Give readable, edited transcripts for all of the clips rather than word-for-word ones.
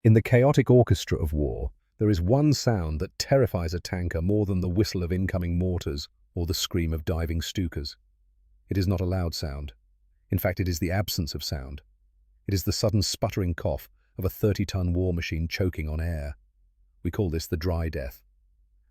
In the chaotic orchestra of war, there is one sound that terrifies a tanker more than the whistle of incoming mortars or the scream of diving Stukas. It is not a loud sound. In fact, it is the absence of sound. It is the sudden sputtering cough of a 30-ton war machine choking on air. We call this the dry death.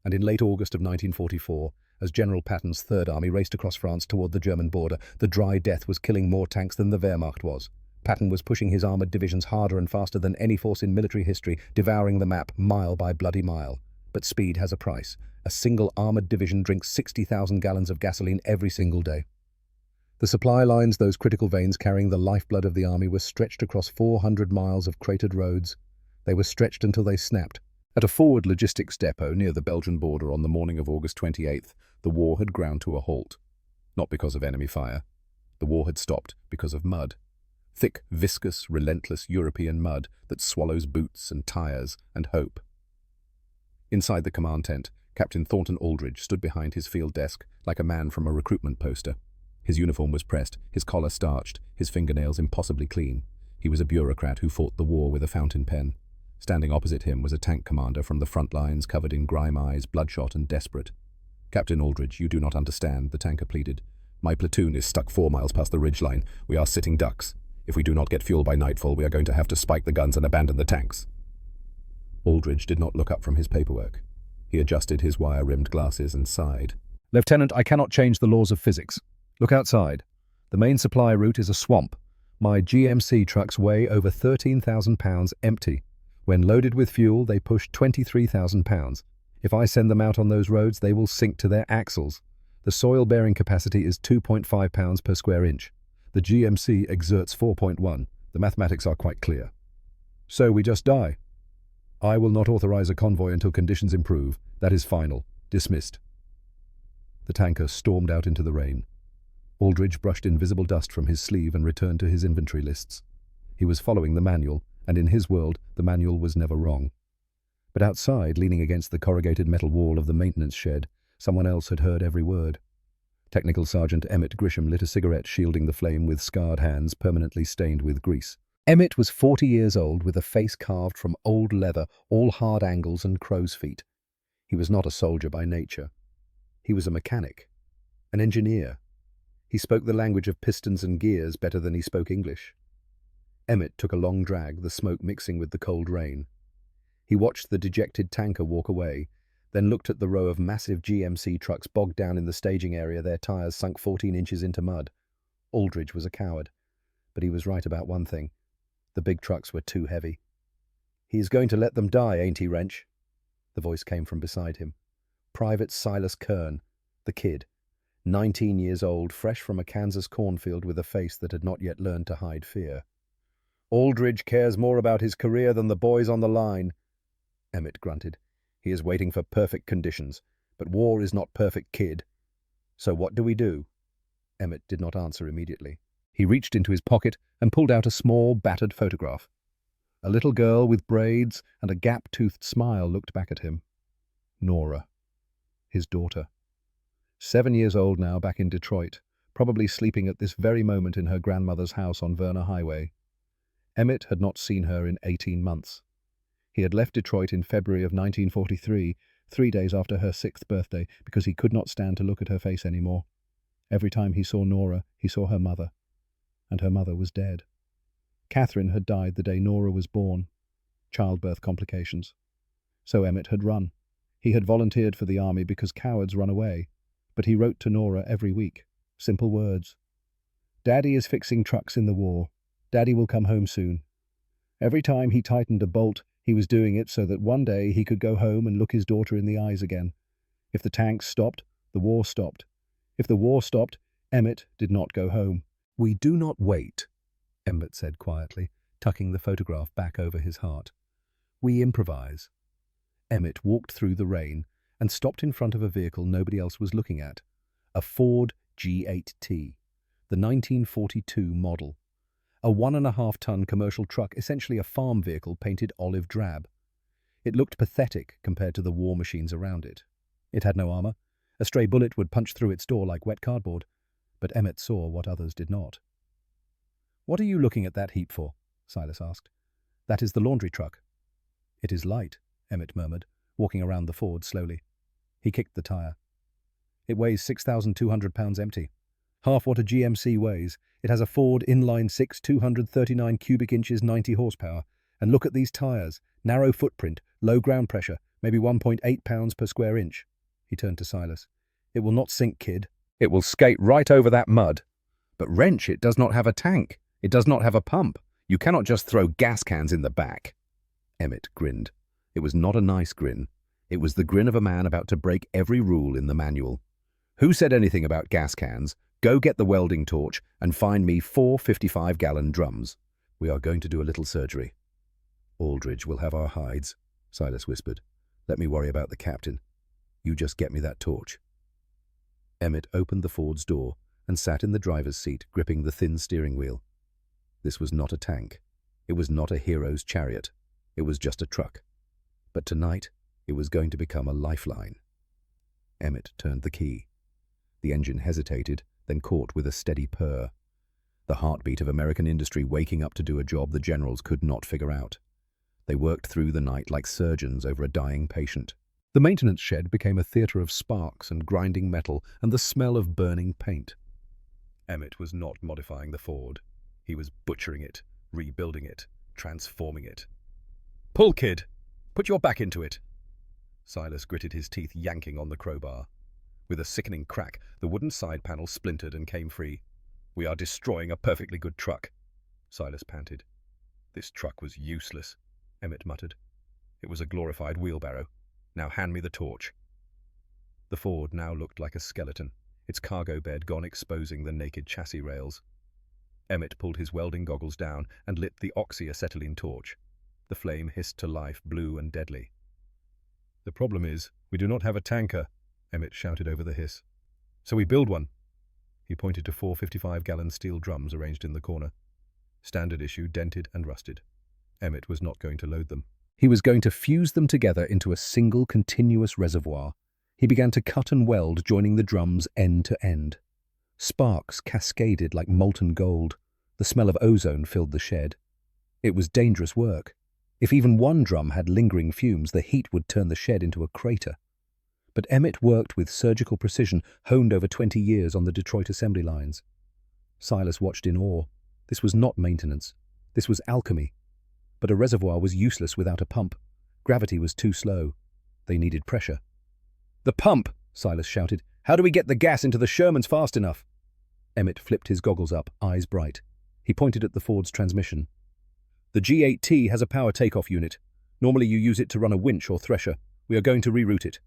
And in late August of 1944, as General Patton's Third Army raced across France toward the German border, the dry death was killing more tanks than the Wehrmacht was. Patton was pushing his armoured divisions harder and faster than any force in military history, devouring the map mile by bloody mile. But speed has a price. A single armoured division drinks 60,000 gallons of gasoline every single day. The supply lines, those critical veins carrying the lifeblood of the army, were stretched across 400 miles of cratered roads. They were stretched until they snapped. At a forward logistics depot near the Belgian border on the morning of August 28th, the war had ground to a halt. Not because of enemy fire. The war had stopped because of mud. Thick, viscous, relentless European mud that swallows boots and tires and hope. Inside the command tent, Captain Thornton Aldridge stood behind his field desk like a man from a recruitment poster. His uniform was pressed, his collar starched, his fingernails impossibly clean. He was a bureaucrat who fought the war with a fountain pen. Standing opposite him was a tank commander from the front lines, covered in grime eyes, bloodshot and desperate. "Captain Aldridge, you do not understand," the tanker pleaded. "My platoon is stuck 4 miles past the ridgeline. We are sitting ducks. If we do not get fuel by nightfall, we are going to have to spike the guns and abandon the tanks." Aldridge did not look up from his paperwork. He adjusted his wire-rimmed glasses and sighed. "Lieutenant, I cannot change the laws of physics. Look outside. The main supply route is a swamp. My GMC trucks weigh over 13,000 pounds empty. When loaded with fuel, they push 23,000 pounds. If I send them out on those roads, they will sink to their axles. The soil-bearing capacity is 2.5 pounds per square inch. The GMC exerts 4.1. The mathematics are quite clear. So we just die. I will not authorize a convoy until conditions improve. That is final. Dismissed." The tanker stormed out into the rain. Aldridge brushed invisible dust from his sleeve and returned to his inventory lists. He was following the manual, and in his world, the manual was never wrong. But outside, leaning against the corrugated metal wall of the maintenance shed, someone else had heard every word. Technical Sergeant Emmett Grisham lit a cigarette, shielding the flame with scarred hands permanently stained with grease. Emmett was 40 years old, with a face carved from old leather, all hard angles and crow's feet. He was not a soldier by nature. He was a mechanic, an engineer. He spoke the language of pistons and gears better than he spoke English. Emmett took a long drag, the smoke mixing with the cold rain. He watched the dejected tanker walk away, then looked at the row of massive GMC trucks bogged down in the staging area, their tires sunk 14 inches into mud. Aldridge was a coward, but he was right about one thing. The big trucks were too heavy. "He is going to let them die, ain't he, Wrench?" The voice came from beside him. Private Silas Kern, the kid, 19 years old, fresh from a Kansas cornfield with a face that had not yet learned to hide fear. "Aldridge cares more about his career than the boys on the line," Emmett grunted. "He is waiting for perfect conditions, but war is not perfect, kid. So what do we do?" Emmett did not answer immediately. He reached into his pocket and pulled out a small, battered photograph. A little girl with braids and a gap-toothed smile looked back at him. Nora, his daughter. 7 years old now, back in Detroit, probably sleeping at this very moment in her grandmother's house on Verner Highway. Emmett had not seen her in 18 months. He had left Detroit in February of 1943, 3 days after her 6th birthday, because he could not stand to look at her face anymore. Every time he saw Nora, he saw her mother. And her mother was dead. Catherine had died the day Nora was born. Childbirth complications. So Emmett had run. He had volunteered for the army because cowards run away. But he wrote to Nora every week. Simple words. "Daddy is fixing trucks in the war. Daddy will come home soon." Every time he tightened a bolt, he was doing it so that one day he could go home and look his daughter in the eyes again. If the tanks stopped, the war stopped. If the war stopped, Emmett did not go home. "We do not wait," Emmett said quietly, tucking the photograph back over his heart. "We improvise." Emmett walked through the rain and stopped in front of a vehicle nobody else was looking at. A Ford G8T, the 1942 model. A 1.5-ton commercial truck, essentially a farm vehicle painted olive drab. It looked pathetic compared to the war machines around it. It had no armor. A stray bullet would punch through its door like wet cardboard. But Emmett saw what others did not. "What are you looking at that heap for?" Silas asked. "That is the laundry truck. "It is light," Emmett murmured, walking around the Ford slowly. He kicked the tire. "It weighs 6,200 pounds empty. Half what a GMC weighs. It has a Ford inline-six, 239 cubic inches, 90 horsepower. And look at these tires. Narrow footprint, low ground pressure, maybe 1.8 pounds per square inch." He turned to Silas. "It will not sink, kid. It will skate right over that mud. But wrench, it does not have a tank. It does not have a pump. You cannot just throw gas cans in the back." Emmett grinned. It was not a nice grin. It was the grin of a man about to break every rule in the manual. "Who said anything about gas cans? Go get the welding torch and find me 4 55-gallon drums. We are going to do a little surgery." "Aldridge will have our hides," Silas whispered. "Let me worry about the captain. You just get me that torch." Emmett opened the Ford's door and sat in the driver's seat, gripping the thin steering wheel. This was not a tank. It was not a hero's chariot. It was just a truck. But tonight, it was going to become a lifeline. Emmett turned the key. The engine hesitated, then caught with a steady purr. The heartbeat of American industry waking up to do a job the generals could not figure out. They worked through the night like surgeons over a dying patient. The maintenance shed became a theatre of sparks and grinding metal and the smell of burning paint. Emmett was not modifying the Ford. He was butchering it, rebuilding it, transforming it. "Pull, kid! Put your back into it!" Silas gritted his teeth, yanking on the crowbar. With a sickening crack, the wooden side panel splintered and came free. "We are destroying a perfectly good truck," Silas panted. "This truck was useless," Emmett muttered. "It was a glorified wheelbarrow. Now hand me the torch." The Ford now looked like a skeleton, its cargo bed gone, exposing the naked chassis rails. Emmett pulled his welding goggles down and lit the oxyacetylene torch. The flame hissed to life, blue and deadly. "The problem is, we do not have a tanker," Emmett shouted over the hiss. "So we build one." He pointed to 4 55-gallon steel drums arranged in the corner. Standard issue, dented and rusted. Emmett was not going to load them. He was going to fuse them together into a single continuous reservoir. He began to cut and weld, joining the drums end to end. Sparks cascaded like molten gold. The smell of ozone filled the shed. It was dangerous work. If even one drum had lingering fumes, the heat would turn the shed into a crater. But Emmett worked with surgical precision, honed over 20 years on the Detroit assembly lines. Silas watched in awe. This was not maintenance. This was alchemy. But a reservoir was useless without a pump. Gravity was too slow. They needed pressure. "The pump!" Silas shouted. "How do we get the gas into the Shermans fast enough?" Emmett flipped his goggles up, eyes bright. He pointed at the Ford's transmission. "The G8T has a power takeoff unit. Normally you use it to run a winch or thresher. We are going to reroute it."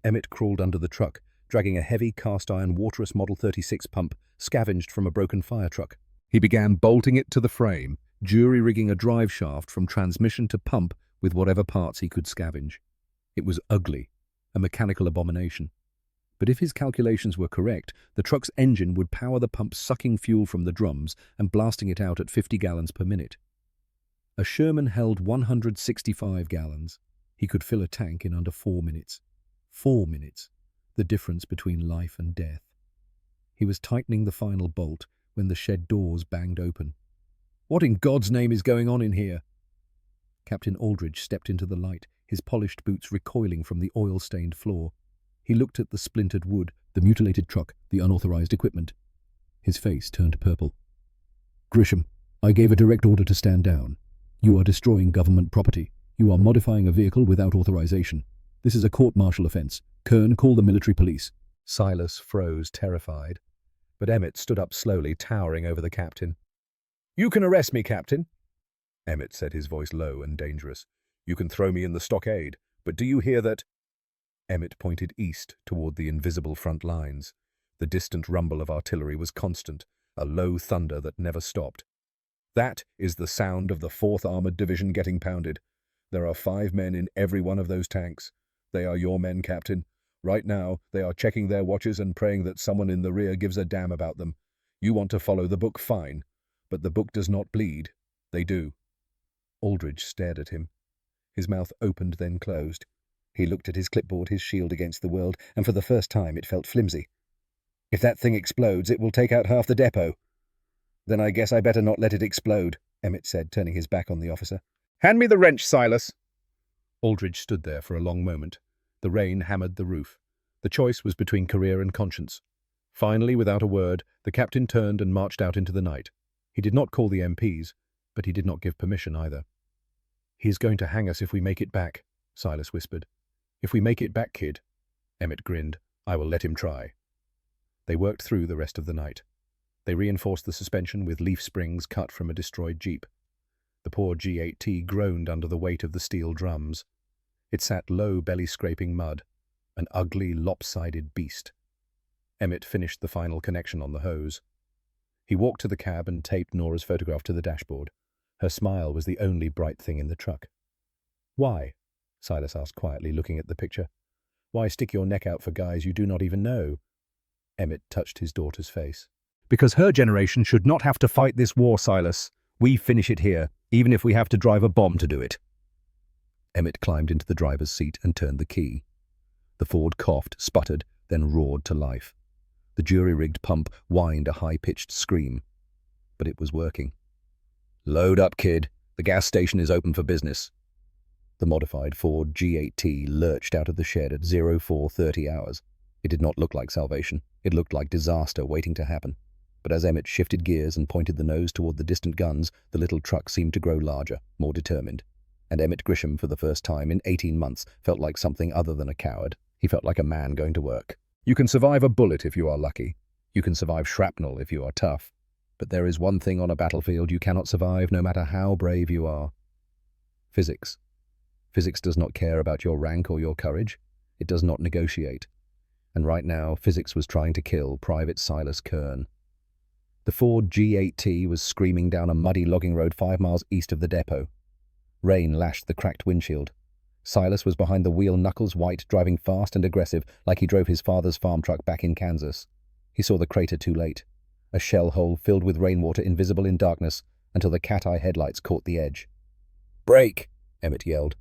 Emmett crawled under the truck, dragging a heavy cast-iron Waterous Model 36 pump scavenged from a broken fire truck. He began bolting it to the frame, jury-rigging a drive shaft from transmission to pump with whatever parts he could scavenge. It was ugly, a mechanical abomination. But if his calculations were correct, the truck's engine would power the pump, sucking fuel from the drums and blasting it out at 50 gallons per minute. A Sherman held 165 gallons. He could fill a tank in under 4 minutes. 4 minutes, the difference between life and death. He was tightening the final bolt when the shed doors banged open. "What in God's name is going on in here?" Captain Aldridge stepped into the light, his polished boots recoiling from the oil-stained floor. He looked at the splintered wood, the mutilated truck, the unauthorized equipment. His face turned purple. "Grisham, I gave a direct order to stand down. You are destroying government property. You are modifying a vehicle without authorization. This is a court-martial offense. Kern, call the military police." Silas froze, terrified. But Emmett stood up slowly, towering over the captain. "You can arrest me, Captain," Emmett said, his voice low and dangerous. "You can throw me in the stockade, but do you hear that?" Emmett pointed east toward the invisible front lines. The distant rumble of artillery was constant, a low thunder that never stopped. "That is the sound of the 4th Armored Division getting pounded. There are 5 men in every one of those tanks. They are your men, Captain. Right now, they are checking their watches and praying that someone in the rear gives a damn about them. You want to follow the book, fine. But the book does not bleed. They do." Aldridge stared at him. His mouth opened, then closed. He looked at his clipboard, his shield against the world, and for the first time it felt flimsy. "If that thing explodes, it will take out half the depot." "Then I guess I better not let it explode," Emmett said, turning his back on the officer. "Hand me the wrench, Silas," Aldridge stood there for a long moment. The rain hammered the roof. The choice was between career and conscience. Finally, without a word, the captain turned and marched out into the night. He did not call the MPs, but he did not give permission either. "He is going to hang us if we make it back," Silas whispered. "If we make it back, kid." Emmett grinned. "I will let him try." They worked through the rest of the night. They reinforced the suspension with leaf springs cut from a destroyed Jeep. The poor G8T groaned under the weight of the steel drums. It sat low, belly-scraping mud, an ugly, lopsided beast. Emmett finished the final connection on the hose. He walked to the cab and taped Nora's photograph to the dashboard. Her smile was the only bright thing in the truck. "Why?" Silas asked quietly, looking at the picture. "Why stick your neck out for guys you do not even know?" Emmett touched his daughter's face. "Because her generation should not have to fight this war, Silas. We finish it here, even if we have to drive a bomb to do it." Emmett climbed into the driver's seat and turned the key. The Ford coughed, sputtered, then roared to life. The jury-rigged pump whined a high-pitched scream. But it was working. "Load up, kid. The gas station is open for business." The modified Ford G8T lurched out of the shed at 0430 hours. It did not look like salvation. It looked like disaster waiting to happen. But as Emmett shifted gears and pointed the nose toward the distant guns, the little truck seemed to grow larger, more determined. And Emmett Grisham, for the first time in 18 months, felt like something other than a coward. He felt like a man going to work. You can survive a bullet if you are lucky. You can survive shrapnel if you are tough. But there is one thing on a battlefield you cannot survive, no matter how brave you are. Physics. Physics does not care about your rank or your courage. It does not negotiate. And right now, physics was trying to kill Private Silas Kern. The Ford G8T was screaming down a muddy logging road 5 miles east of the depot. Rain lashed the cracked windshield. Silas was behind the wheel, knuckles white, driving fast and aggressive like he drove his father's farm truck back in Kansas. He saw the crater too late. A shell hole filled with rainwater, invisible in darkness, until the cat-eye headlights caught the edge. "Brake!" Emmett yelled.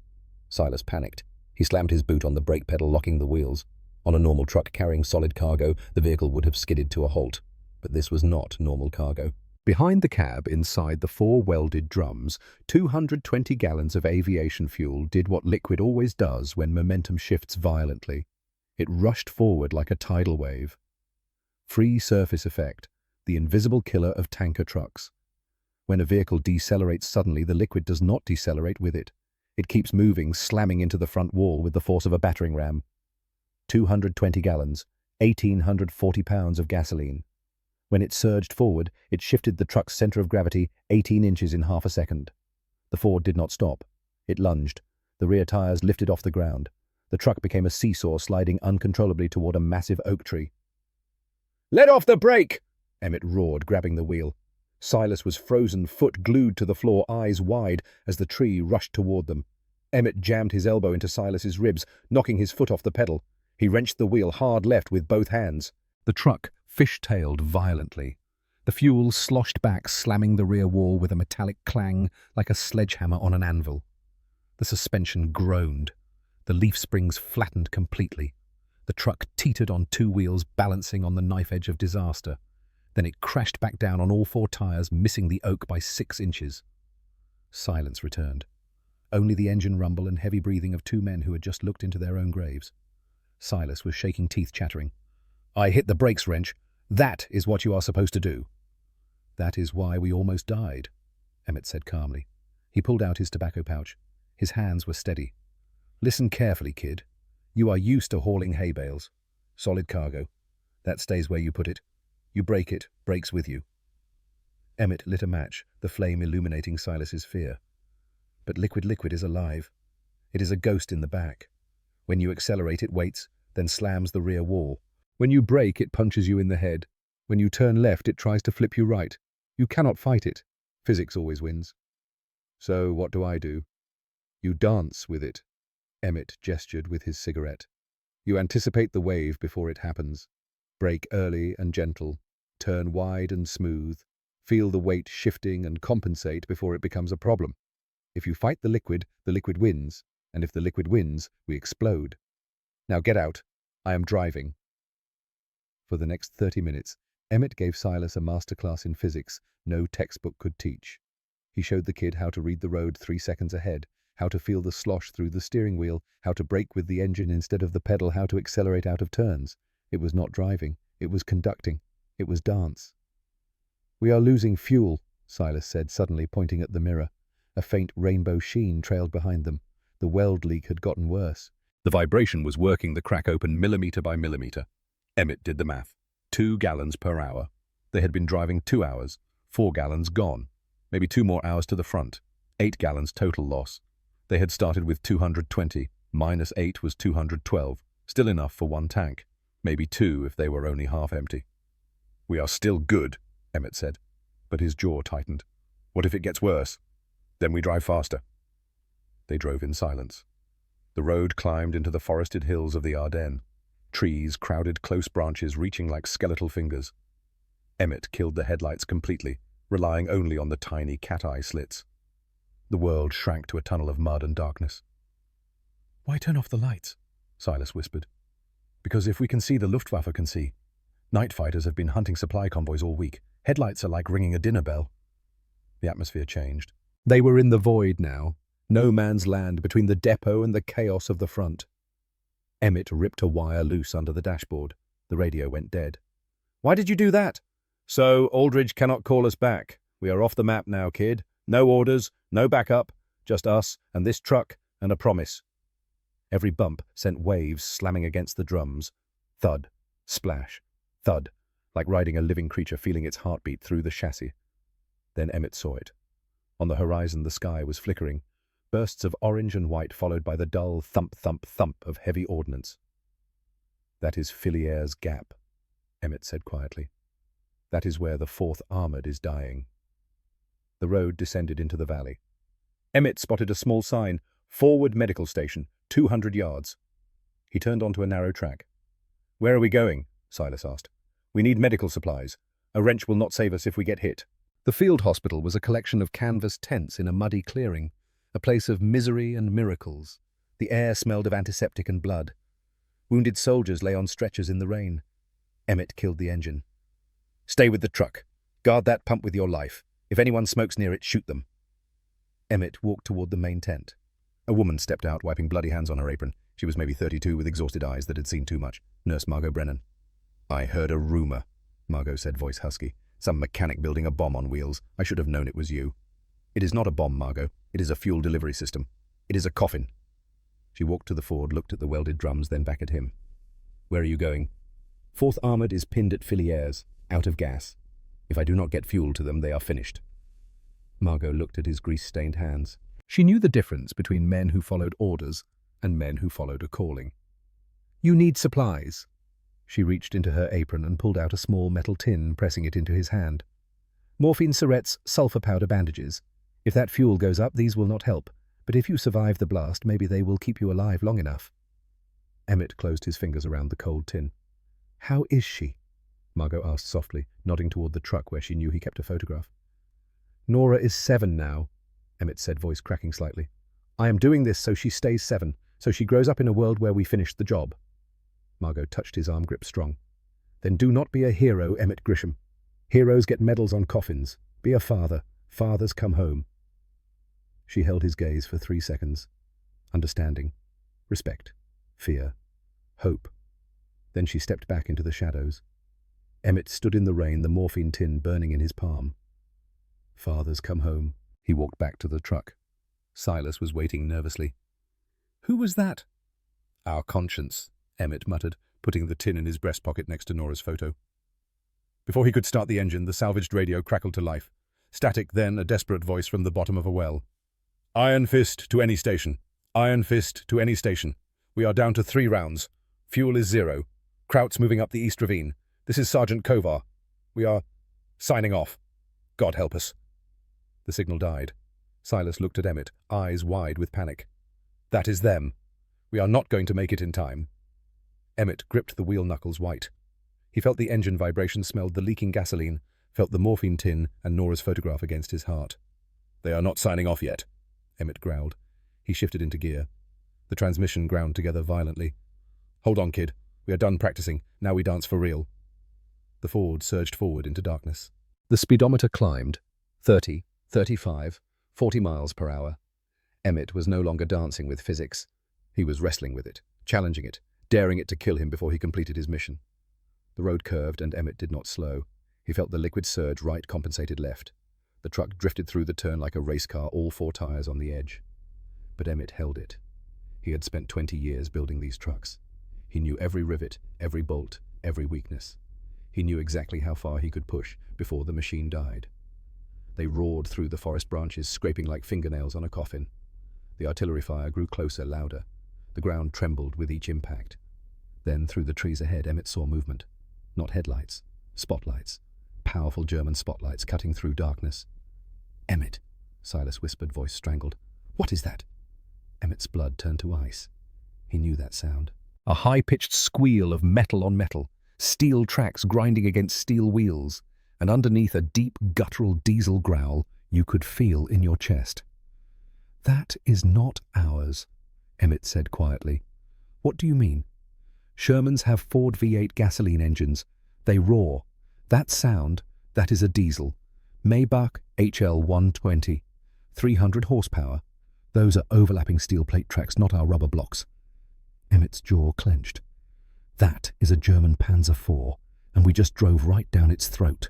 Silas panicked. He slammed his boot on the brake pedal, locking the wheels. On a normal truck carrying solid cargo, the vehicle would have skidded to a halt. But this was not normal cargo. Behind the cab, inside the 4 welded drums, 220 gallons of aviation fuel did what liquid always does when momentum shifts violently. It rushed forward like a tidal wave. Free surface effect, the invisible killer of tanker trucks. When a vehicle decelerates suddenly, the liquid does not decelerate with it. It keeps moving, slamming into the front wall with the force of a battering ram. 220 gallons, 1,840 pounds of gasoline. When it surged forward, it shifted the truck's center of gravity 18 inches in half a second. The Ford did not stop. It lunged. The rear tires lifted off the ground. The truck became a seesaw, sliding uncontrollably toward a massive oak tree. "Let off the brake!" Emmett roared, grabbing the wheel. Silas was frozen, foot glued to the floor, eyes wide, as the tree rushed toward them. Emmett jammed his elbow into Silas's ribs, knocking his foot off the pedal. He wrenched the wheel hard left with both hands. The truck fish-tailed violently. The fuel sloshed back, slamming the rear wall with a metallic clang like a sledgehammer on an anvil. The suspension groaned. The leaf springs flattened completely. The truck teetered on 2 wheels, balancing on the knife edge of disaster. Then it crashed back down on all 4 tires, missing the oak by 6 inches. Silence returned. Only the engine rumble and heavy breathing of 2 men who had just looked into their own graves. Silas was shaking teeth, chattering. "I hit the brakes wrench. That is what you are supposed to do." "That is why we almost died," Emmett said calmly. He pulled out his tobacco pouch. His hands were steady. "Listen carefully, kid. You are used to hauling hay bales. Solid cargo. That stays where you put it. You break it, breaks with you." Emmett lit a match, the flame illuminating Silas's fear. "But liquid is alive. It is a ghost in the back. When you accelerate, it waits, then slams the rear wall. When you brake, it punches you in the head. When you turn left, it tries to flip you right. You cannot fight it. Physics always wins." "So what do? You dance with it." Emmett gestured with his cigarette. "You anticipate the wave before it happens. Brake early and gentle. Turn wide and smooth. Feel the weight shifting and compensate before it becomes a problem. If you fight the liquid wins. And if the liquid wins, we explode. Now get out. I am driving." For the next 30 minutes, Emmett gave Silas a masterclass in physics no textbook could teach. He showed the kid how to read the road 3 seconds ahead, how to feel the slosh through the steering wheel, how to brake with the engine instead of the pedal, how to accelerate out of turns. It was not driving, it was conducting, it was dance. "We are losing fuel," Silas said, suddenly pointing at the mirror. A faint rainbow sheen trailed behind them. The weld leak had gotten worse. The vibration was working the crack open millimeter by millimeter. Emmett did the math. 2 gallons per hour. They had been driving 2 hours. 4 gallons gone. Maybe 2 more hours to the front. 8 gallons total loss. They had started with 220. Minus 8 was 212. Still enough for 1 tank. Maybe 2 if they were only half empty. "We are still good," Emmett said, but his jaw tightened. "What if it gets worse? Then we drive faster." They drove in silence. The road climbed into the forested hills of the Ardennes. Trees crowded close branches reaching like skeletal fingers. Emmett killed the headlights completely, relying only on the tiny cat-eye slits. The world shrank to a tunnel of mud and darkness. "Why turn off the lights?" Silas whispered. "Because if we can see, the Luftwaffe can see. Night fighters have been hunting supply convoys all week. Headlights are like ringing a dinner bell." The atmosphere changed. They were in the void now. No man's land between the depot and the chaos of the front. Emmett ripped a wire loose under the dashboard. The radio went dead. "Why did you do that?" "So Aldridge cannot call us back. We are off the map now, kid. No orders, no backup, just us and this truck and a promise." Every bump sent waves slamming against the drums. Thud, splash, thud, like riding a living creature feeling its heartbeat through the chassis. Then Emmett saw it. On the horizon the sky was flickering. Bursts of orange and white followed by the dull thump-thump-thump of heavy ordnance. "That is Filliers Gap," Emmett said quietly. "That is where the 4th Armoured is dying." The road descended into the valley. Emmett spotted a small sign, "Forward Medical Station, 200 yards." He turned onto a narrow track. "Where are we going?" Silas asked. "We need medical supplies. A wrench will not save us if we get hit." The field hospital was a collection of canvas tents in a muddy clearing, a place of misery and miracles. The air smelled of antiseptic and blood. Wounded soldiers lay on stretchers in the rain. Emmett killed the engine. "Stay with the truck. Guard that pump with your life. If anyone smokes near it, shoot them." Emmett walked toward the main tent. A woman stepped out, wiping bloody hands on her apron. She was maybe 32, with exhausted eyes that had seen too much. Nurse Margot Brennan. "I heard a rumor," Margot said, voice husky. "Some mechanic building a bomb on wheels. I should have known it was you." "It is not a bomb, Margot. It is a fuel delivery system. It is a coffin." She walked to the Ford, looked at the welded drums, then back at him. "Where are you going?" "4th Armoured is pinned at Filliers, out of gas. If I do not get fuel to them, they are finished." Margot looked at his grease-stained hands. She knew the difference between men who followed orders and men who followed a calling. "You need supplies." She reached into her apron and pulled out a small metal tin, pressing it into his hand. "Morphine syrettes, sulfur powder bandages. If that fuel goes up, these will not help, but if you survive the blast, maybe they will keep you alive long enough." Emmett closed his fingers around the cold tin. "How is she?" Margot asked softly, nodding toward the truck where she knew he kept a photograph. "Nora is 7 now," Emmett said, voice cracking slightly. "I am doing this so she stays 7, so she grows up in a world where we finished the job." Margot touched his arm grip strong. "Then do not be a hero, Emmett Grisham. Heroes get medals on coffins. Be a father. Fathers come home." She held his gaze for 3 seconds. Understanding, respect, fear, hope. Then she stepped back into the shadows. Emmett stood in the rain, the morphine tin burning in his palm. "Fathers come home." He walked back to the truck. Silas was waiting nervously. "Who was that?" "Our conscience," Emmett muttered, putting the tin in his breast pocket next to Nora's photo. Before he could start the engine, the salvaged radio crackled to life. Static, then a desperate voice from the bottom of a well. "Iron Fist to any station. Iron Fist to any station. We are down to 3 rounds. Fuel is 0. Kraut's moving up the East Ravine. This is Sergeant Kovar. We are signing off. God help us." The signal died. Silas looked at Emmett, eyes wide with panic. "That is them. We are not going to make it in time." Emmett gripped the wheel knuckles white. He felt the engine vibration, smelled the leaking gasoline, felt the morphine tin and Nora's photograph against his heart. "They are not signing off yet," Emmett growled. He shifted into gear. The transmission ground together violently. "Hold on, kid. We are done practicing. Now we dance for real." The Ford surged forward into darkness. The speedometer climbed, 30, 35, 40 miles per hour. Emmett was no longer dancing with physics. He was wrestling with it, challenging it, daring it to kill him before he completed his mission. The road curved and Emmett did not slow. He felt the liquid surge right compensated left. The truck drifted through the turn like a race car, all four tires on the edge. But Emmett held it. He had spent 20 years building these trucks. He knew every rivet, every bolt, every weakness. He knew exactly how far he could push before the machine died. They roared through the forest branches, scraping like fingernails on a coffin. The artillery fire grew closer, louder. The ground trembled with each impact. Then, through the trees ahead, Emmett saw movement. Not headlights, spotlights. Powerful German spotlights cutting through darkness. "Emmett," Silas' whispered voice strangled. "What is that?" Emmett's blood turned to ice. He knew that sound. A high-pitched squeal of metal on metal, steel tracks grinding against steel wheels, and underneath a deep guttural diesel growl you could feel in your chest. "That is not ours," Emmett said quietly. "What do you mean?" "Shermans have Ford V8 gasoline engines. They roar. That sound, that is a diesel. Maybach HL120. 300 horsepower. Those are overlapping steel plate tracks, not our rubber blocks." Emmett's jaw clenched. "That is a German Panzer IV, and we just drove right down its throat."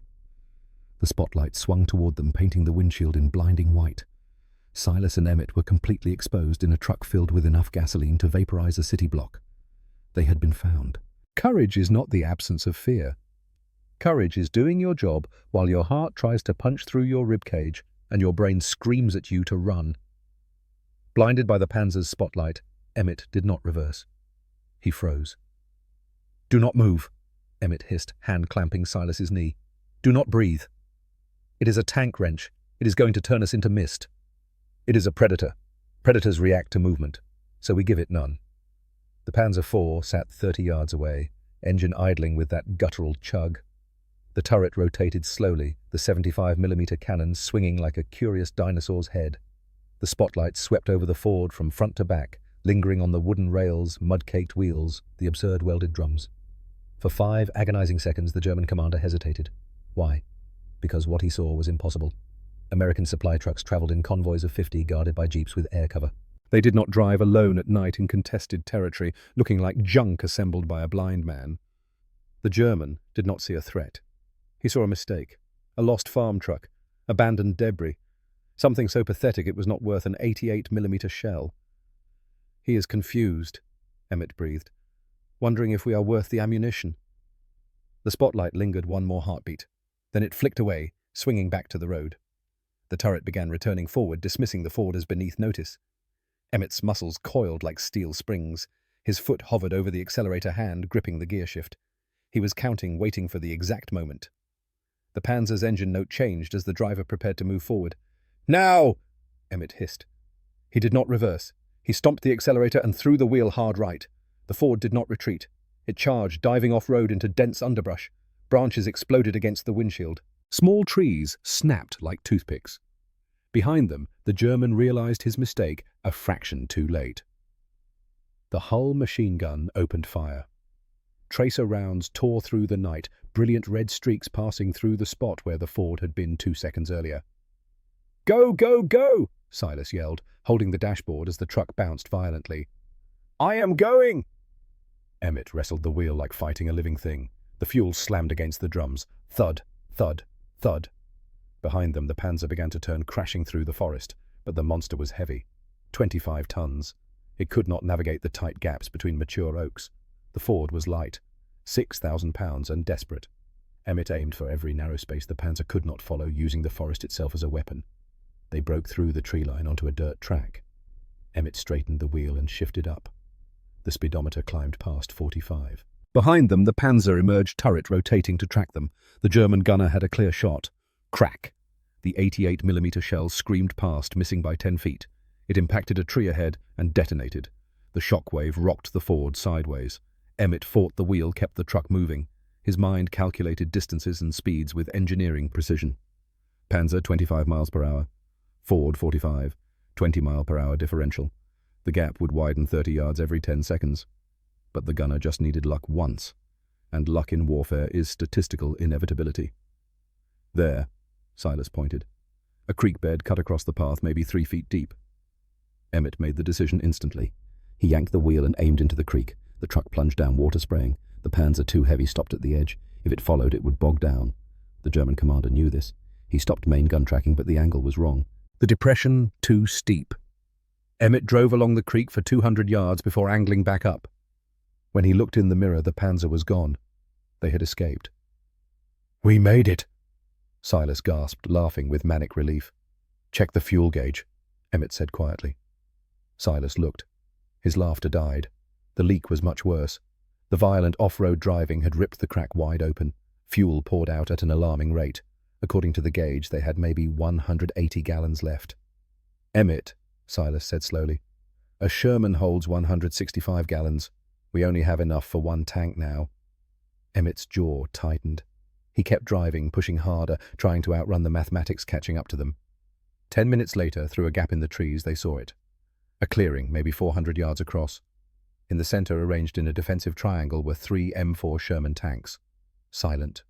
The spotlight swung toward them, painting the windshield in blinding white. Silas and Emmett were completely exposed in a truck filled with enough gasoline to vaporize a city block. They had been found. Courage is not the absence of fear. Courage is doing your job while your heart tries to punch through your ribcage and your brain screams at you to run. Blinded by the Panzer's spotlight, Emmett did not reverse. He froze. "Do not move," Emmett hissed, hand clamping Silas's knee. "Do not breathe. It is a tank wrench. It is going to turn us into mist. It is a predator. Predators react to movement, so we give it none." The Panzer IV sat 30 yards away, engine idling with that guttural chug. The turret rotated slowly, the 75mm cannon swinging like a curious dinosaur's head. The spotlights swept over the Ford from front to back, lingering on the wooden rails, mud-caked wheels, the absurd welded drums. For 5 agonizing seconds, the German commander hesitated. Why? Because what he saw was impossible. American supply trucks traveled in convoys of 50, guarded by jeeps with air cover. They did not drive alone at night in contested territory, looking like junk assembled by a blind man. The German did not see a threat. He saw a mistake, a lost farm truck, abandoned debris, something so pathetic it was not worth an 88mm shell. "He is confused," Emmett breathed, "wondering if we are worth the ammunition." The spotlight lingered one more heartbeat. Then it flicked away, swinging back to the road. The turret began returning forward, dismissing the Ford as beneath notice. Emmett's muscles coiled like steel springs. His foot hovered over the accelerator hand, gripping the gearshift. He was counting, waiting for the exact moment. The Panzer's engine note changed as the driver prepared to move forward. "Now!" Emmett hissed. He did not reverse. He stomped the accelerator and threw the wheel hard right. The Ford did not retreat. It charged, diving off-road into dense underbrush. Branches exploded against the windshield. Small trees snapped like toothpicks. Behind them, the German realized his mistake a fraction too late. The Hull machine gun opened fire. Tracer rounds tore through the night, brilliant red streaks passing through the spot where the Ford had been 2 seconds earlier. "Go, go, go!" Silas yelled, holding the dashboard as the truck bounced violently. "I am going!" Emmett wrestled the wheel like fighting a living thing. The fuel slammed against the drums. Thud, thud, thud. Behind them, the Panzer began to turn, crashing through the forest, but the monster was heavy. 25 tons. It could not navigate the tight gaps between mature oaks. The Ford was light, 6,000 pounds, and desperate. Emmett aimed for every narrow space the Panzer could not follow, using the forest itself as a weapon. They broke through the tree line onto a dirt track. Emmett straightened the wheel and shifted up. The speedometer climbed past 45. Behind them, the Panzer emerged turret rotating to track them. The German gunner had a clear shot. Crack! The 88mm shell screamed past, missing by 10 feet. It impacted a tree ahead and detonated. The shockwave rocked the Ford sideways. Emmett fought the wheel, kept the truck moving. His mind calculated distances and speeds with engineering precision. Panzer 25 miles per hour. Ford 45. 20 mile per hour differential. The gap would widen 30 yards every 10 seconds. But the gunner just needed luck once. And luck in warfare is statistical inevitability. "There," Silas pointed. A creek bed cut across the path, maybe 3 feet deep. Emmett made the decision instantly. He yanked the wheel and aimed into the creek. The truck plunged down, water spraying. The Panzer, too heavy, stopped at the edge. If it followed, it would bog down. The German commander knew this. He stopped main gun tracking, but the angle was wrong. The depression too steep. Emmett drove along the creek for 200 yards before angling back up. When he looked in the mirror, the Panzer was gone. They had escaped. "We made it," Silas gasped, laughing with manic relief. "Check the fuel gauge," Emmett said quietly. Silas looked. His laughter died. The leak was much worse. The violent off-road driving had ripped the crack wide open. Fuel poured out at an alarming rate. According to the gauge, they had maybe 180 gallons left. "Emmett," Silas said slowly, "a Sherman holds 165 gallons. We only have enough for one tank now." Emmett's jaw tightened. He kept driving, pushing harder, trying to outrun the mathematics catching up to them. 10 minutes later, through a gap in the trees, they saw it. A clearing, maybe 400 yards across. In the center, arranged in a defensive triangle, were 3 M4 Sherman tanks. Silent,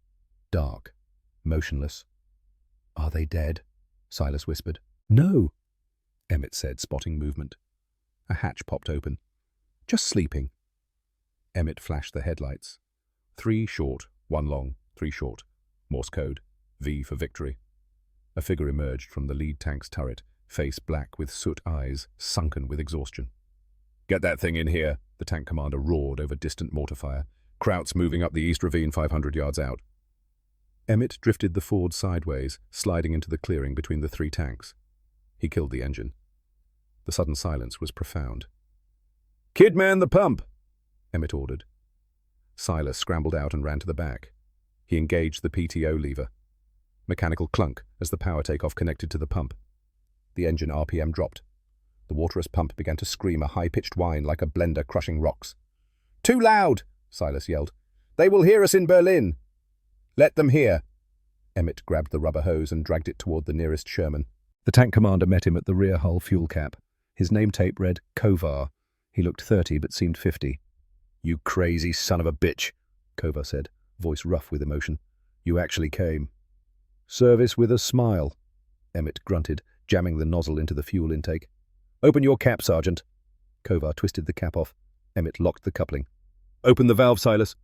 dark, motionless. "Are they dead?" Silas whispered. "No," Emmett said, spotting movement. A hatch popped open. "Just sleeping." Emmett flashed the headlights. 3 short, 1 long, 3 short. Morse code. V for victory. A figure emerged from the lead tank's turret, face black with soot eyes, sunken with exhaustion. "Get that thing in here," the tank commander roared over distant mortar fire. "Kraut's moving up the east ravine 500 yards out." Emmett drifted the Ford sideways, sliding into the clearing between the 3 tanks. He killed the engine. The sudden silence was profound. "Kid man the pump," Emmett ordered. Silas scrambled out and ran to the back. He engaged the PTO lever. Mechanical clunk as the power takeoff connected to the pump. The engine RPM dropped. The waterous pump began to scream a high-pitched whine like a blender crushing rocks. "Too loud!" Silas yelled. "They will hear us in Berlin." "Let them hear." Emmett grabbed the rubber hose and dragged it toward the nearest Sherman. The tank commander met him at the rear hull fuel cap. His name tape read Kovar. He looked 30 but seemed 50. "You crazy son of a bitch," Kovar said, voice rough with emotion. "You actually came." "Service with a smile," Emmett grunted, jamming the nozzle into the fuel intake. "Open your cap, Sergeant." Kovar twisted the cap off. Emmett locked the coupling. "Open the valve, Silas."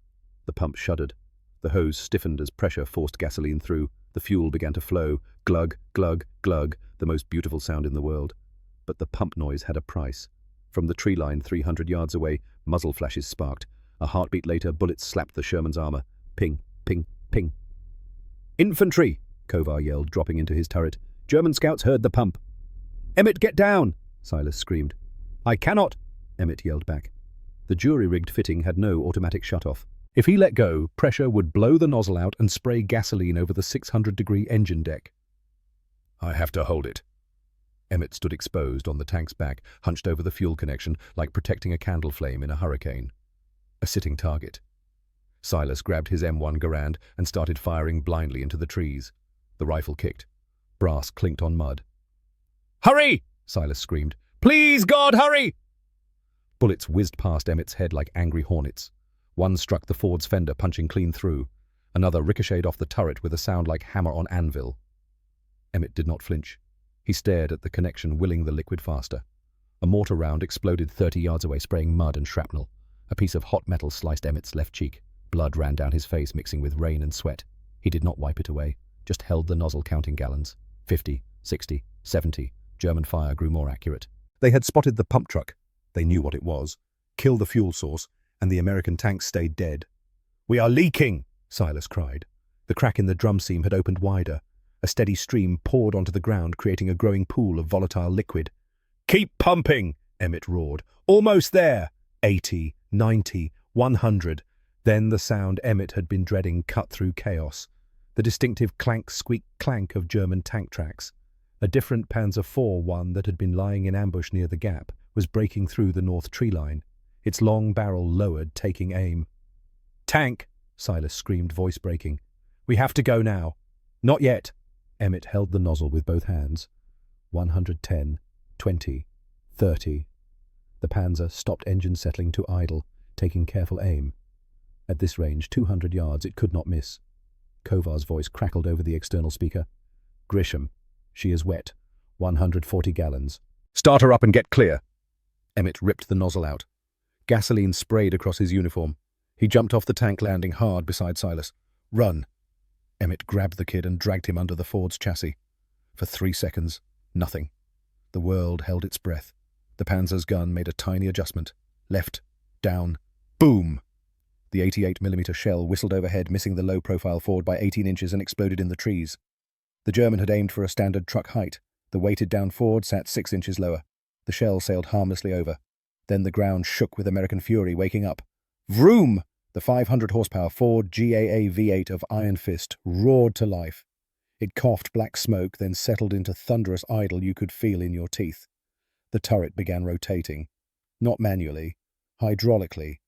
The pump shuddered. The hose stiffened as pressure forced gasoline through. The fuel began to flow. Glug, glug, glug, the most beautiful sound in the world. But the pump noise had a price. From the tree line 300 yards away, muzzle flashes sparked. A heartbeat later, bullets slapped the Sherman's armor. Ping, ping, ping. "Infantry!" Kovar yelled, dropping into his turret. "German scouts heard the pump." "Emmett, get down!" Silas screamed. "I cannot!" Emmett yelled back. The jury-rigged fitting had no automatic shutoff. If he let go, pressure would blow the nozzle out and spray gasoline over the 600-degree engine deck. "I have to hold it." Emmett stood exposed on the tank's back, hunched over the fuel connection, like protecting a candle flame in a hurricane. A sitting target. Silas grabbed his M1 Garand and started firing blindly into the trees. The rifle kicked. Brass clinked on mud. "Hurry!" Silas screamed. "Please, God, hurry!" Bullets whizzed past Emmett's head like angry hornets. One struck the Ford's fender, punching clean through. Another ricocheted off the turret with a sound like hammer on anvil. Emmett did not flinch. He stared at the connection, willing the liquid faster. A mortar round exploded 30 yards away, spraying mud and shrapnel. A piece of hot metal sliced Emmett's left cheek. Blood ran down his face, mixing with rain and sweat. He did not wipe it away, just held the nozzle counting gallons. 50, 60, 70. German fire grew more accurate. They had spotted the pump truck. They knew what it was. Kill the fuel source, and the American tanks stayed dead. "We are leaking!" Silas cried. The crack in the drum seam had opened wider. A steady stream poured onto the ground, creating a growing pool of volatile liquid. "Keep pumping!" Emmett roared. "Almost there!" 80, 90, 100. Then the sound Emmett had been dreading cut through chaos. The distinctive clank-squeak-clank of German tank tracks. A different Panzer IV one that had been lying in ambush near the gap was breaking through the north tree line. Its long barrel lowered, taking aim. "Tank!" Silas screamed, voice breaking. "We have to go now." "Not yet." Emmett held the nozzle with both hands. 110, 20, 30. The Panzer stopped engine settling to idle, taking careful aim. At this range, 200 yards, it could not miss. Kovar's voice crackled over the external speaker. "Grisham, she is wet. 140 gallons. Start her up and get clear. Emmett ripped the nozzle out. Gasoline sprayed across his uniform. He jumped off the tank, landing hard beside Silas. Run! Emmett grabbed the kid and dragged him under the Ford's chassis. For 3 seconds, nothing. The world held its breath. The Panzer's gun made a tiny adjustment. Left, down, boom! The 88mm shell whistled overhead, missing the low-profile Ford by 18 inches and exploded in the trees. The German had aimed for a standard truck height. The weighted-down Ford sat 6 inches lower. The shell sailed harmlessly over. Then the ground shook with American fury, waking up. Vroom! The 500-horsepower Ford GAA V8 of Iron Fist roared to life. It coughed black smoke, then settled into thunderous idle you could feel in your teeth. The turret began rotating. Not manually, hydraulically,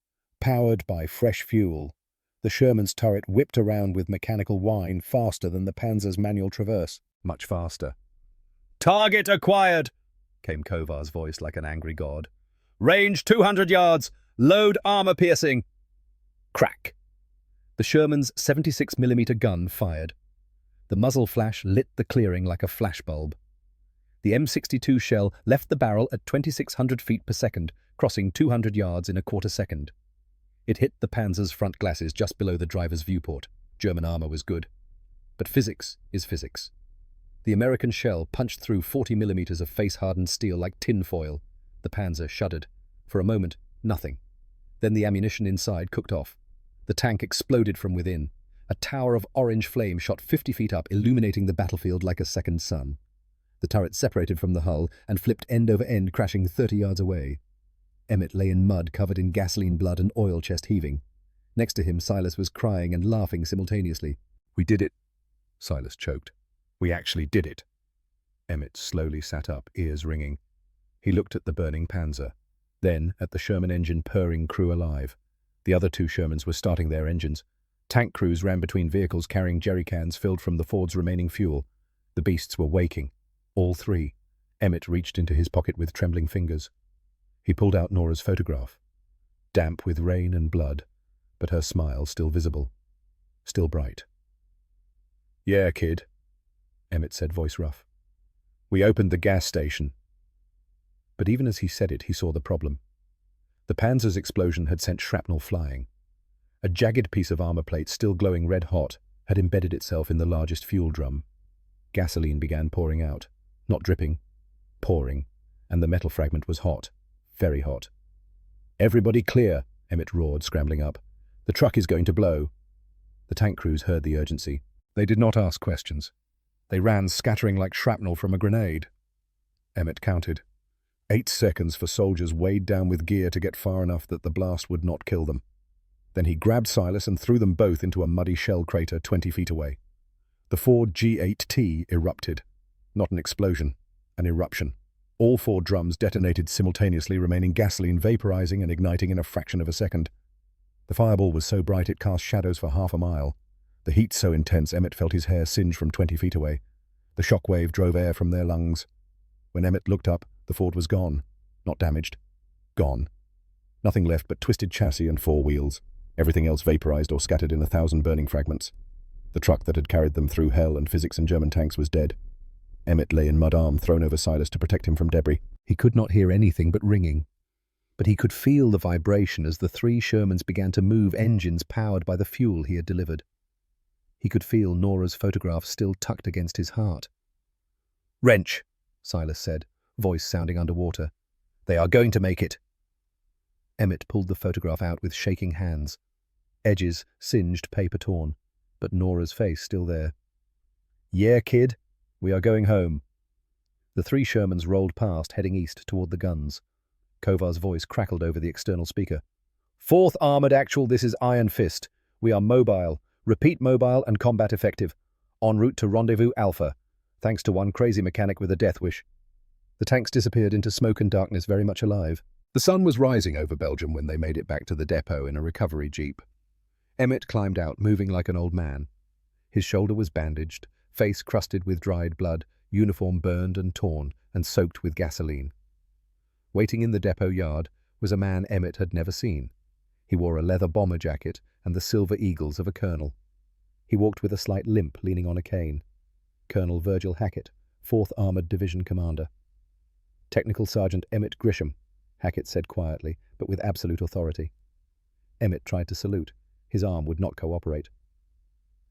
powered by fresh fuel. The Sherman's turret whipped around with mechanical whine, faster than the Panzer's manual traverse. Much faster. "Target acquired," came Kovar's voice like an angry god. "Range 200 yards. Load armor piercing." Crack! The Sherman's 76mm gun fired. The muzzle flash lit the clearing like a flashbulb. The M62 shell left the barrel at 2,600 feet per second, crossing 200 yards in a quarter second. It hit the Panzer's front glasses just below the driver's viewport. German armor was good. But physics is physics. The American shell punched through 40mm of face-hardened steel like tinfoil. The Panzer shuddered. For a moment, nothing. Then the ammunition inside cooked off. The tank exploded from within. A tower of orange flame shot 50 feet up, illuminating the battlefield like a second sun. The turret separated from the hull and flipped end over end, crashing 30 yards away. Emmett lay in mud, covered in gasoline blood and oil chest heaving. Next to him, Silas was crying and laughing simultaneously. We did it, Silas choked. We actually did it. Emmett slowly sat up, ears ringing. He looked at the burning Panzer, then at the Sherman engine purring crew alive. The other 2 Shermans were starting their engines. Tank crews ran between vehicles carrying jerry cans filled from the Ford's remaining fuel. The beasts were waking. All 3. Emmett reached into his pocket with trembling fingers. He pulled out Nora's photograph. Damp with rain and blood, but her smile still visible. Still bright. "Yeah, kid," Emmett said, voice rough. "We opened the gas station." But even as he said it, he saw the problem. The Panzer's explosion had sent shrapnel flying. A jagged piece of armor plate, still glowing red-hot, had embedded itself in the largest fuel drum. Gasoline began pouring out. Not dripping, pouring, and the metal fragment was hot. Very hot. "Everybody clear," Emmett roared, scrambling up. "The truck is going to blow." The tank crews heard the urgency. They did not ask questions. They ran, scattering like shrapnel from a grenade. Emmett counted. 8 seconds for soldiers weighed down with gear to get far enough that the blast would not kill them. Then he grabbed Silas and threw them both into a muddy shell crater 20 feet away. The Ford G8T erupted. Not an explosion, an eruption. All 4 drums detonated simultaneously, remaining gasoline vaporizing and igniting in a fraction of a second. The fireball was so bright it cast shadows for half a mile. The heat so intense Emmett felt his hair singe from 20 feet away. The shockwave drove air from their lungs. When Emmett looked up, the Ford was gone. Not damaged. Gone. Nothing left but twisted chassis and 4 wheels. Everything else vaporized or scattered in 1,000 burning fragments. The truck that had carried them through hell and physics and German tanks was dead. Emmett lay in mud, arm thrown over Silas to protect him from debris. He could not hear anything but ringing. But he could feel the vibration as the 3 Shermans began to move, engines powered by the fuel he had delivered. He could feel Nora's photograph still tucked against his heart. "Wrench," Silas said, voice sounding underwater. "They are going to make it." Emmett pulled the photograph out with shaking hands. Edges singed, paper torn, but Nora's face still there. "Yeah, kid, we are going home." The 3 Shermans rolled past, heading east toward the guns. Kovar's voice crackled over the external speaker. "4th Armored Actual, this is Iron Fist. We are mobile. Repeat, mobile and combat effective. En route to Rendezvous Alpha. Thanks to one crazy mechanic with a death wish." The tanks disappeared into smoke and darkness, very much alive. The sun was rising over Belgium when they made it back to the depot in a recovery jeep. Emmett climbed out, moving like an old man. His shoulder was bandaged, face crusted with dried blood, uniform burned and torn and soaked with gasoline. Waiting in the depot yard was a man Emmett had never seen. He wore a leather bomber jacket and the silver eagles of a colonel. He walked with a slight limp, leaning on a cane. Colonel Virgil Hackett, 4th Armored Division Commander. Technical Sergeant Emmett Grisham, Hackett said quietly, but with absolute authority. Emmett tried to salute. His arm would not cooperate.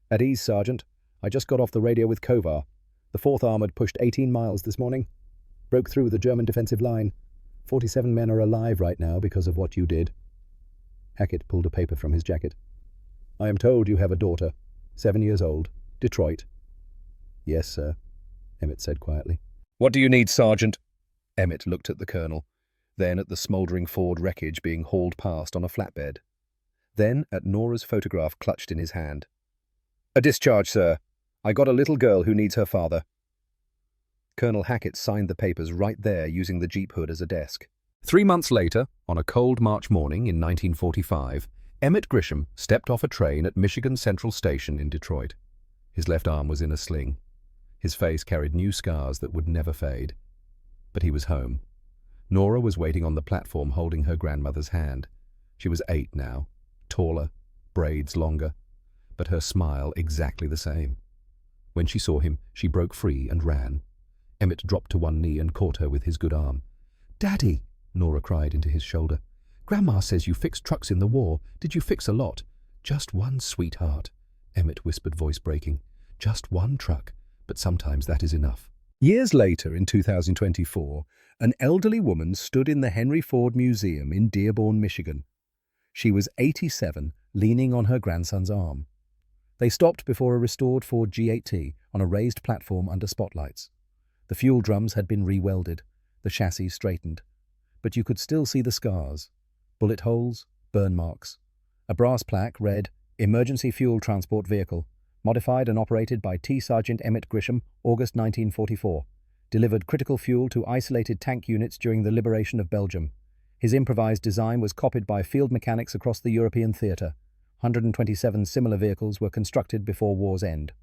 At ease, Sergeant. I just got off the radio with Kovar. The 4th Armoured pushed 18 miles this morning. Broke through the German defensive line. 47 men are alive right now because of what you did. Hackett pulled a paper from his jacket. I am told you have a daughter, 7 years old, Detroit. Yes, sir, Emmett said quietly. What do you need, Sergeant? Emmett looked at the colonel, then at the smouldering Ford wreckage being hauled past on a flatbed, then at Nora's photograph clutched in his hand. A discharge, sir. I got a little girl who needs her father. Colonel Hackett signed the papers right there using the Jeep hood as a desk. 3 months later, on a cold March morning in 1945, Emmett Grisham stepped off a train at Michigan Central Station in Detroit. His left arm was in a sling. His face carried new scars that would never fade. But he was home. Nora was waiting on the platform holding her grandmother's hand. She was 8 now, taller, braids longer, but her smile exactly the same. When she saw him, she broke free and ran. Emmett dropped to one knee and caught her with his good arm. Daddy, Nora cried into his shoulder. Grandma says you fixed trucks in the war. Did you fix a lot? Just one, sweetheart, Emmett whispered, voice breaking. Just one truck, but sometimes that is enough. Years later, in 2024, an elderly woman stood in the Henry Ford Museum in Dearborn, Michigan. She was 87, leaning on her grandson's arm. They stopped before a restored Ford G8T on a raised platform under spotlights. The fuel drums had been re-welded, the chassis straightened, but you could still see the scars, bullet holes, burn marks. A brass plaque read, Emergency Fuel Transport Vehicle, modified and operated by T. Sergeant Emmett Grisham, August 1944. Delivered critical fuel to isolated tank units during the liberation of Belgium. His improvised design was copied by field mechanics across the European theatre. 127 similar vehicles were constructed before war's end.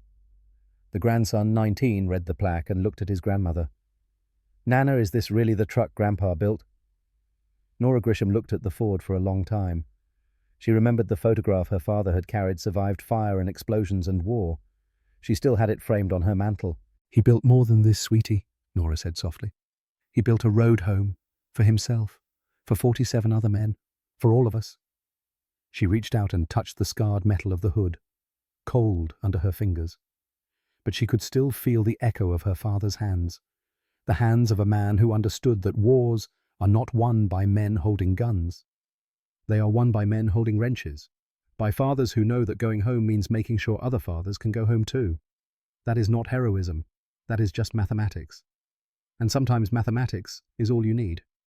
The grandson, 19, read the plaque and looked at his grandmother. Nana, is this really the truck Grandpa built? Nora Grisham looked at the Ford for a long time. She remembered the photograph her father had carried survived fire and explosions and war. She still had it framed on her mantel. He built more than this, sweetie, Nora said softly. He built a road home, for himself, for 47 other men, for all of us. She reached out and touched the scarred metal of the hood, cold under her fingers. But she could still feel the echo of her father's hands, the hands of a man who understood that wars are not won by men holding guns. They are won by men holding wrenches, by fathers who know that going home means making sure other fathers can go home too. That is not heroism, that is just mathematics. And sometimes mathematics is all you need.